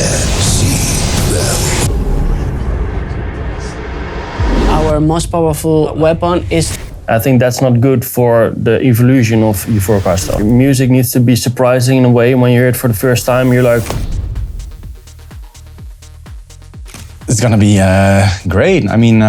Decibel. Our most powerful weapon is... I think that's not good for the evolution of 𝗍𝗓𝗏. Music needs to be surprising in a way. When you hear it for the first time, you're like... It's gonna be great. I mean,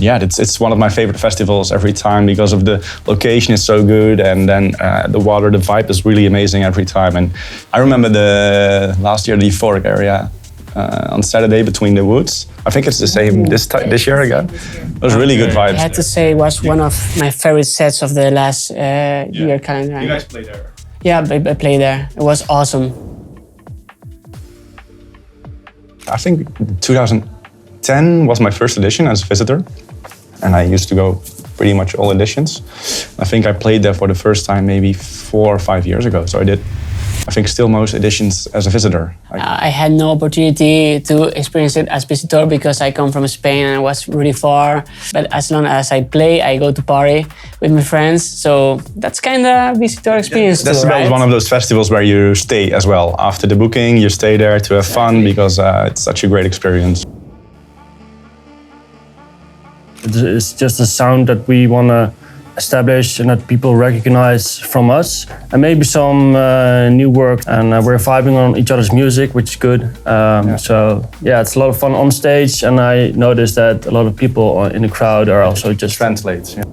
yeah, it's one of my favorite festivals every time because of the location is so good, and then the water, the vibe is really amazing every time. And I remember the last year, the euphoric area on Saturday between the woods. I think it's the same this year again. It was really good vibes. I had to say it was one of my favorite sets of the last year calendar. You guys played there? Yeah, I played there. It was awesome. I think 2010 was my first edition as a visitor, and I used to go pretty much all editions. I think I played there for the first time maybe 4 or 5 years ago, so I did, I think, still most editions as a visitor. I had no opportunity to experience it as visitor because I come from Spain and I was really far. But as long as I play, I go to party with my friends, so that's kind of visitor experience too, Decibel right? is one of those festivals where you stay as well. After the booking, you stay there to have fun because it's such a great experience. It's just a sound that we want to establish and that people recognize from us, and maybe some new work, and we're vibing on each other's music, which is good. So yeah, it's a lot of fun on stage, and I noticed that a lot of people in the crowd are also just... Translates. Yeah.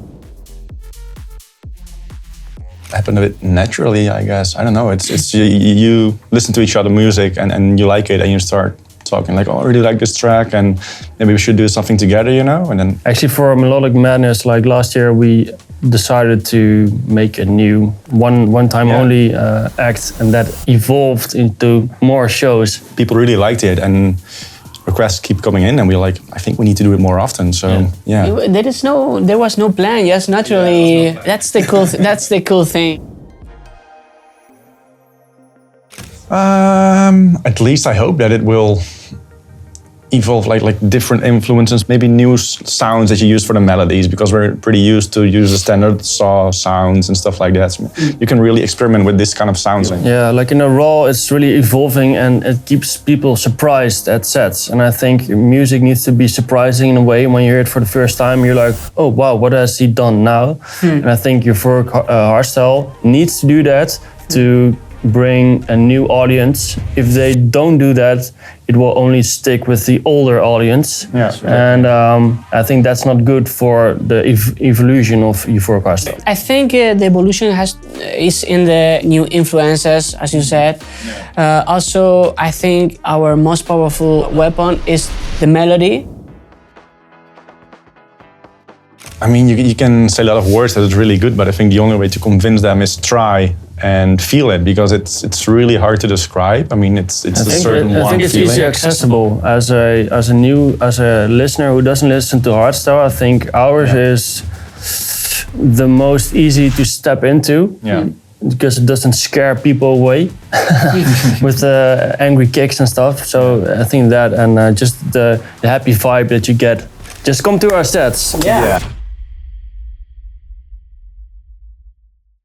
Happened a bit naturally, I guess. I don't know. It's you listen to each other music and you like it, and you start talking like, oh, I really like this track, and maybe we should do something together, you know? And then actually, for Melodic Madness, like last year, we decided to make a new one time only act, and that evolved into more shows. People really liked it, and requests keep coming in, and we're like, I think we need to do it more often. So yeah. There was no plan. Just naturally. That's the cool. That's the cool thing. At least I hope that it will evolve like different influences, maybe new sounds that you use for the melodies, because we're pretty used to use the standard saw sounds and stuff like that. So you can really experiment with this kind of sounds. Yeah, like in a raw, it's really evolving, and it keeps people surprised at sets. And I think music needs to be surprising in a way. When you hear it for the first time, you're like, oh wow, what has he done now? And I think 𝗍𝗓𝗏 needs to do that to bring a new audience. If they don't do that, it will only stick with the older audience. Yeah. And I think that's not good for the evolution of 𝗍𝗓𝗏. I think the evolution is in the new influences, as you said. Also, I think our most powerful weapon is the melody. I mean, you can say a lot of words that it's really good, but I think the only way to convince them is try and feel it, because it's really hard to describe. I mean, it's a certain warm feeling. I think it's easily accessible as a listener who doesn't listen to hardstyle. I think ours is the most easy to step into. Yeah. Because it doesn't scare people away with the angry kicks and stuff. So I think that, and just the happy vibe that you get. Just come to our sets. Yeah.